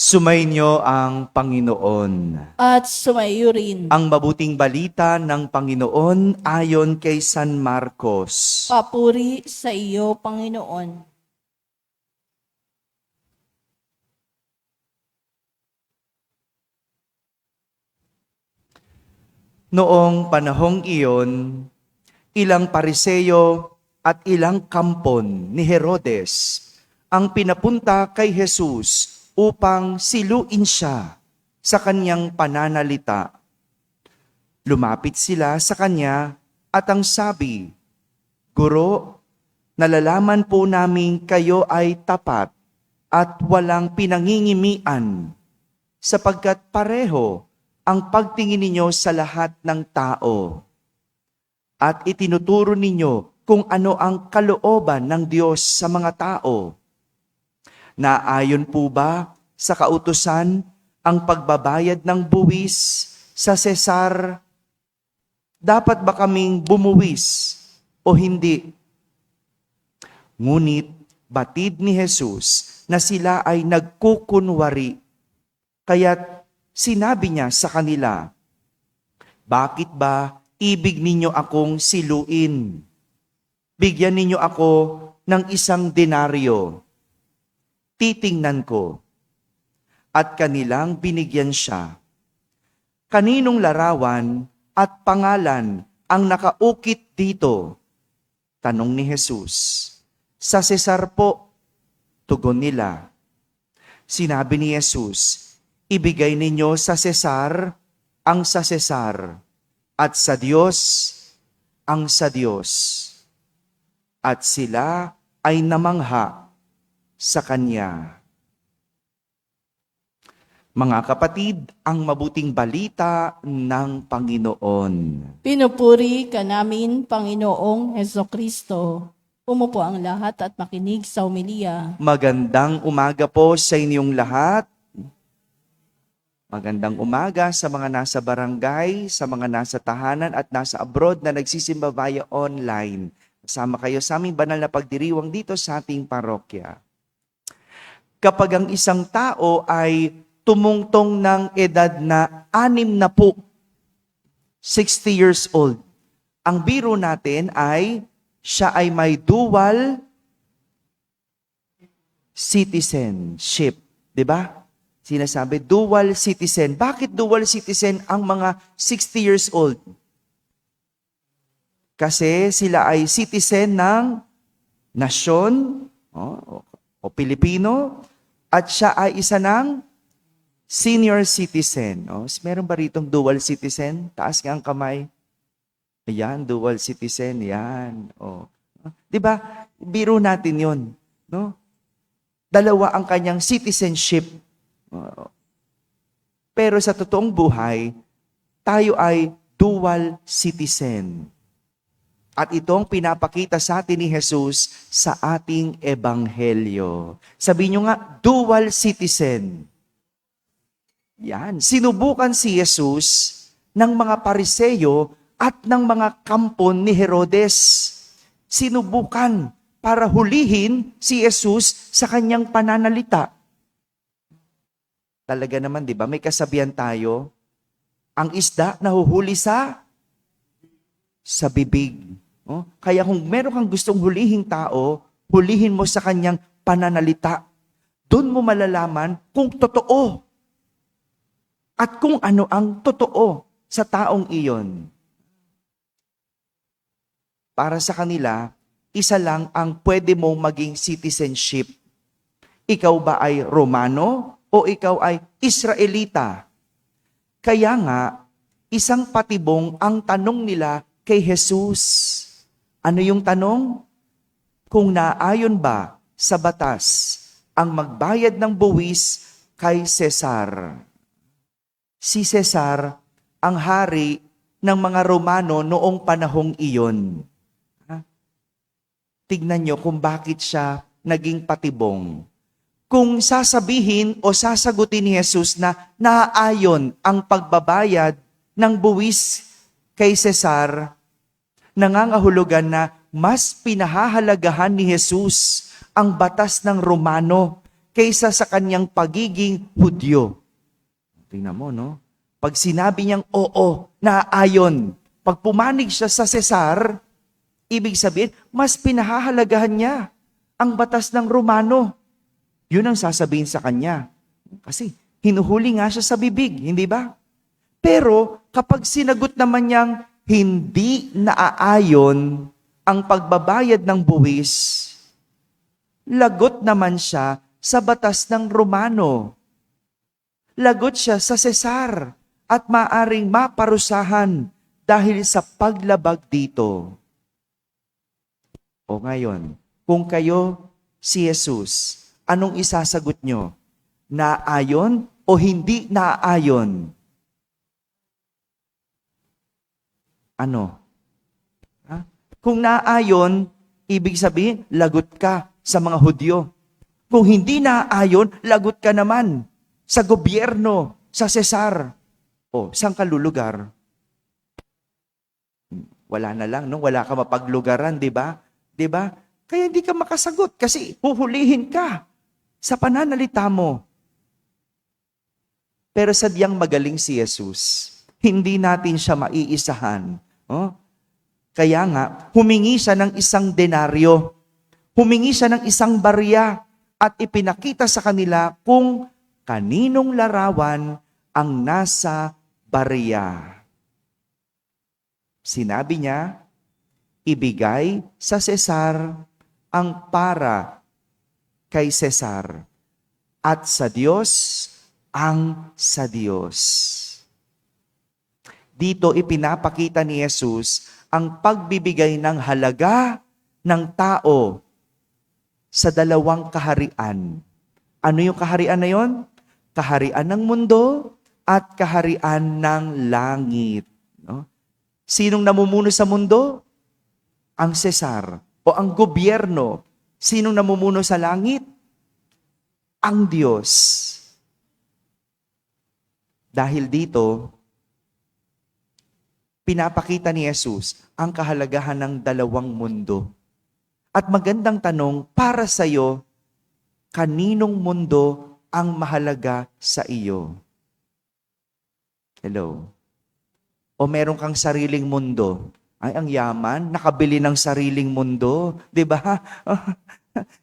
Sumainyo ang Panginoon. At sumayo rin. Ang mabuting balita ng Panginoon ayon kay San Marcos. Papuri sa iyo, Panginoon. Noong panahong iyon, ilang pariseyo at ilang kampon ni Herodes ang pinapunta kay Jesus upang siluin siya sa kanyang pananalita. Lumapit sila sa kanya at ang sabi, "Guro, nalalaman po namin kayo ay tapat at walang pinangingimian, sapagkat pareho ang pagtingin ninyo sa lahat ng tao. At itinuturo ninyo kung ano ang kalooban ng Diyos sa mga tao. Naayon po ba sa kautusan ang pagbabayad ng buwis sa Cesar? Dapat ba kaming bumuwis o hindi?" Ngunit batid ni Jesus na sila ay nagkukunwari. Kaya't sinabi niya sa kanila, "Bakit ba ibig ninyo akong siluin? Bigyan ninyo ako ng 1 denaryo. Titingnan ko." At kanilang binigyan siya. "Kaninong larawan at pangalan ang nakaukit dito?" tanong ni Jesus. "Sa Cesar po," tugon nila. Sinabi ni Jesus, "Ibigay ninyo sa Cesar ang sa Cesar, at sa Diyos ang sa Diyos." At sila ay namangha sa Kanya. Mga kapatid, ang mabuting balita ng Panginoon. Pinupuri ka namin, Panginoong Hesukristo. Umupo ang lahat at makinig sa homilya. Magandang umaga po sa inyong lahat. Magandang umaga sa mga nasa barangay, sa mga nasa tahanan at nasa abroad na nagsisimba via online. Kasama kayo sa aming banal na pagdiriwang dito sa ating parokya. Kapag ang isang tao ay tumungtong ng edad na 60, 60 years old, ang biro natin ay siya ay may dual citizenship. 'Di ba? Sinasabi, dual citizen. Bakit dual citizen ang mga 60 years old? Kasi sila ay citizen ng nasyon o Pilipino at siya ay isa ng senior citizen. Meron ba ritong dual citizen? Taas nga ang kamay. Ayan, dual citizen. Yan. 'Di ba? Biro natin 'yon, no? Dalawa ang kanyang citizenship. Pero sa totoong buhay, tayo ay dual citizen. At itong pinapakita sa atin ni Jesus sa ating ebanghelyo. Sabihin nyo nga, dual citizen. Yan. Sinubukan si Jesus ng mga pariseyo at ng mga kampon ni Herodes. Sinubukan para hulihin si Jesus sa kanyang pananalita. Talaga naman, di ba? May kasabihan tayo, ang isda nahuhuli sa bibig. Kaya kung meron kang gustong hulihing tao, hulihin mo sa kanyang pananalita. Doon mo malalaman kung totoo. At kung ano ang totoo sa taong iyon. Para sa kanila, isa lang ang pwede mong maging citizenship. Ikaw ba ay Romano o ikaw ay Israelita? Kaya nga, isang patibong ang tanong nila kay Jesus. Ano yung tanong? Kung naayon ba sa batas ang magbayad ng buwis kay Cesar? Si Cesar ang hari ng mga Romano noong panahong iyon. Tignan nyo kung bakit siya naging patibong. Kung sasabihin o sasagutin ni Jesus na naaayon ang pagbabayad ng buwis kay Cesar, nangangahulugan na mas pinahahalagahan ni Jesus ang batas ng Romano kaysa sa kanyang pagiging Hudyo. Tingnan mo, no? Pag sinabi niyang oo, naaayon, pag pumanig siya sa Cesar, ibig sabihin, mas pinahahalagahan niya ang batas ng Romano. Yun ang sasabihin sa kanya. Kasi hinuhuli nga siya sa bibig, hindi ba? Pero kapag sinagot naman niyang hindi naaayon ang pagbabayad ng buwis, lagot naman siya sa batas ng Romano. Lagot siya sa Cesar at maaring maparusahan dahil sa paglabag dito. O ngayon, kung kayo si Jesus, anong isasagot nyo? Naayon o hindi naayon? Ano? Ha? Kung naayon, ibig sabihin, lagot ka sa mga Hudyo. Kung hindi naayon, lagot ka naman sa gobyerno, sa Cesar. O, saan ka lulugar? Wala na lang, no? Wala ka mapaglugaran, di ba? Di ba? Kaya hindi ka makasagot kasi huhulihin ka sa pananalita mo. Pero sadyang magaling si Jesus. Hindi natin siya maiisahan. Oh? Kaya nga, humingi siya ng isang denaryo. Humingi siya ng isang barya at ipinakita sa kanila kung kaninong larawan ang nasa barya. Sinabi niya, ibigay sa Cesar ang para kay Cesar at sa Diyos ang sa Diyos. Dito ipinapakita ni Jesus ang pagbibigay ng halaga ng tao sa dalawang kaharian. Ano yung kaharian na yon? Kaharian ng mundo at kaharian ng langit. No? Sinong namumuno sa mundo? Ang Cesar o ang gobyerno. Sinong namumuno sa langit? Ang Diyos. Dahil dito, pinapakita ni Jesus ang kahalagahan ng dalawang mundo. At magandang tanong, para sa iyo, kaninong mundo ang mahalaga sa iyo? Hello? O meron kang sariling mundo? Ay, ang yaman, nakabili ng sariling mundo. Di ba?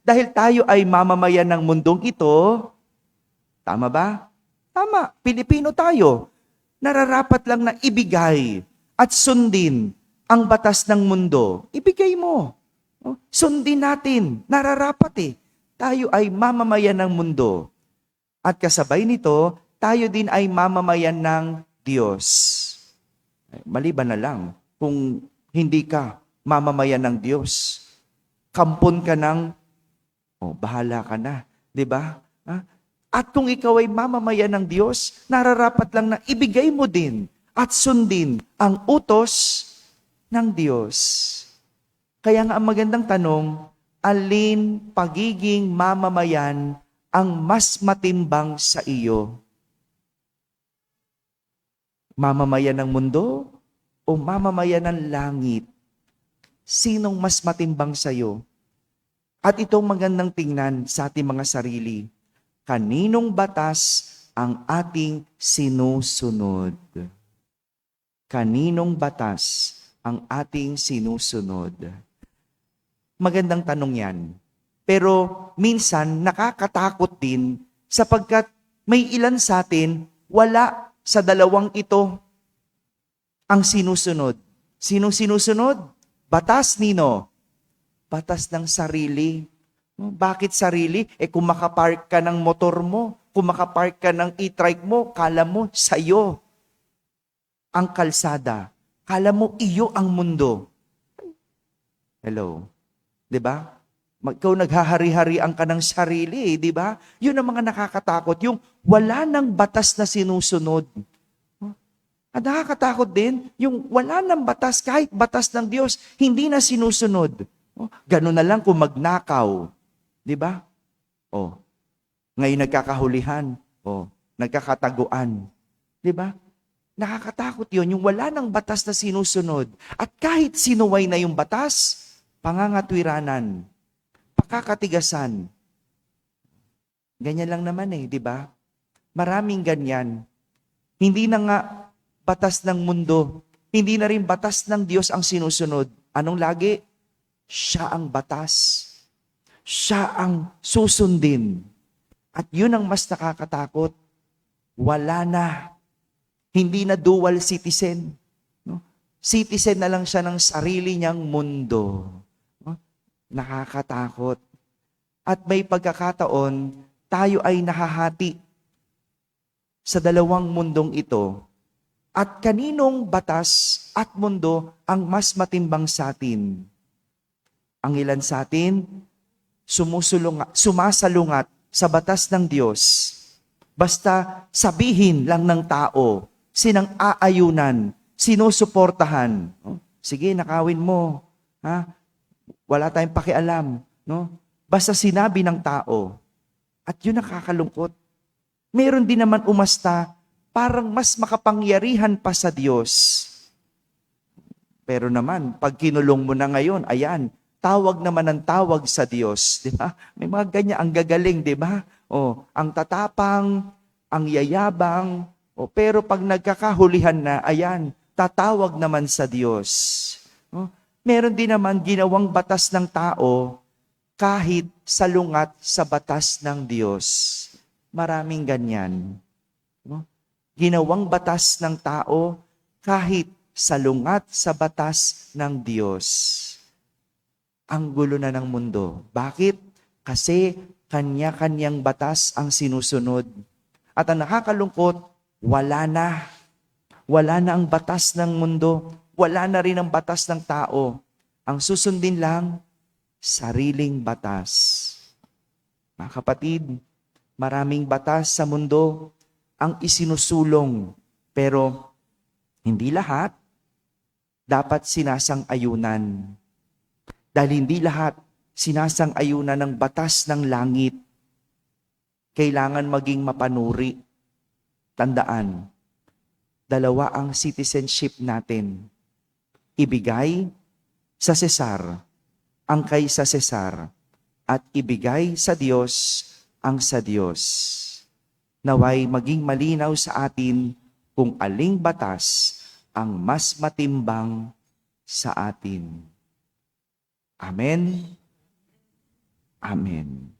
Dahil tayo ay mamamayan ng mundong ito, tama ba? Tama, Pilipino tayo. Nararapat lang na ibigay at sundin ang batas ng mundo. Ibigay mo. Sundin natin. Nararapat eh. Tayo ay mamamayan ng mundo. At kasabay nito, tayo din ay mamamayan ng Diyos. Maliban na lang kung hindi ka mamamayan ng Diyos. Kampon ka ng, bahala ka na. Diba? At kung ikaw ay mamamayan ng Diyos, nararapat lang na ibigay mo din at sundin ang utos ng Diyos. Kaya nga ang magandang tanong, alin pagiging mamamayan ang mas matimbang sa iyo? Mamamayan ng mundo o mamamayan ng langit? Sinong mas matimbang sa iyo? At itong magandang tingnan sa ating mga sarili. Kaninong batas ang ating sinusunod? Kaninong batas ang ating sinusunod? Magandang tanong yan. Pero minsan nakakatakot din sapagkat may ilan sa atin wala sa dalawang ito ang sinusunod. Sinong sinusunod? Batas nino? Batas ng sarili. Bakit sarili? Kung makapark ka ng motor mo, kung makapark ka ng e-trike mo, kala mo sa'yo ang kalsada. Kala mo iyo ang mundo. Hello? Diba? Ikaw naghahari-harian ka ng sarili, di ba? Yun ang mga nakakatakot. Yung wala ng batas na sinusunod. At nakakatakot din, yung wala ng batas, kahit batas ng Diyos, hindi na sinusunod. Ganun na lang kung magnakaw. Di ba? Ngayon nagkakahulihan. Nagkakataguan. Di ba? Nakakatakot yun, yung wala ng batas na sinusunod. At kahit sinuway na yung batas, pangangatwiranan, pakakatigasan. Ganyan lang naman di ba? Maraming ganyan. Hindi na nga batas ng mundo, hindi na rin batas ng Diyos ang sinusunod. Anong lagi? Siya ang batas. Siya ang susundin. At yun ang mas nakakatakot. Wala na. Hindi na dual citizen. No? Citizen na lang siya ng sarili niyang mundo. No? Nakakatakot. At may pagkakataon, tayo ay nahahati sa dalawang mundong ito. At kaninong batas at mundo ang mas matimbang sa atin? Ang ilan sa atin, sumasalungat sa batas ng Diyos. Basta sabihin lang ng tao, sinang-aayunan, sinusuportahan. Oh, sige, nakawin mo. Ha? Wala tayong pakialam. No? Basta sinabi ng tao. At yun nakakalungkot. Meron din naman umasta, parang mas makapangyarihan pa sa Diyos. Pero naman, pag kinulong mo na ngayon, ayan, tawag naman ang tawag sa Diyos. Di ba? May mga ganyan, ang gagaling, di ba? O, ang tatapang, ang yayabang, pero pag nagkakahulihan na, ayan, tatawag naman sa Diyos. O, meron din naman ginawang batas ng tao kahit salungat sa batas ng Diyos. Maraming ganyan. O, ginawang batas ng tao kahit salungat sa batas ng Diyos. Ang gulo na ng mundo. Bakit? Kasi kanya-kanyang batas ang sinusunod. At ang nakakalungkot, wala na. Wala na ang batas ng mundo. Wala na rin ang batas ng tao. Ang susundin lang, sariling batas. Mga kapatid, maraming batas sa mundo ang isinusulong. Pero hindi lahat dapat sinasang-ayunan. Dahil hindi lahat sinasang-ayunan ng batas ng langit. Kailangan maging mapanuri. Tandaan, dalawa ang citizenship natin. Ibigay sa Cesar ang kay sa Cesar at ibigay sa Diyos ang sa Diyos. Naway maging malinaw sa atin kung aling batas ang mas matimbang sa atin. Amen. Amen.